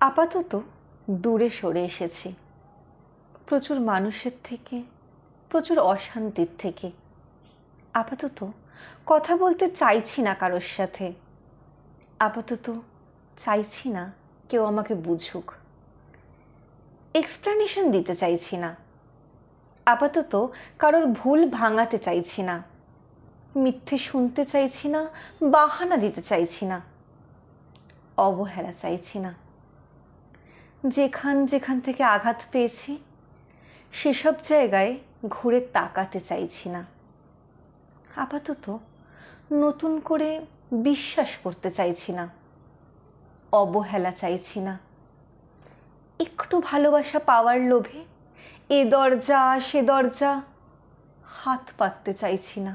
আপাতত দূরে সরে এসেছি, প্রচুর মানুষের থেকে, প্রচুর অশান্তির থেকে। আপাতত কথা বলতে চাইছি না কারোর সাথে। আপাতত চাইছি না কেউ আমাকে বুঝুক। এক্সপ্লেনেশন দিতে চাইছি না। আপাতত কারোর ভুল ভাঙাতে চাইছি না। মিথ্যে শুনতে চাইছি না, বাহানা দিতে চাইছি না, অবহেলা চাইছি না। যেখান থেকে আঘাত পেয়েছি সেসব জায়গায় ঘুরে তাকাতে চাইছি না। আপাতত নতুন করে বিশ্বাস করতে চাইছি না, অবহেলা চাইছি না। একটু ভালোবাসা পাওয়ার লোভে এ দরজা সে দরজা হাত পাততে চাইছি না।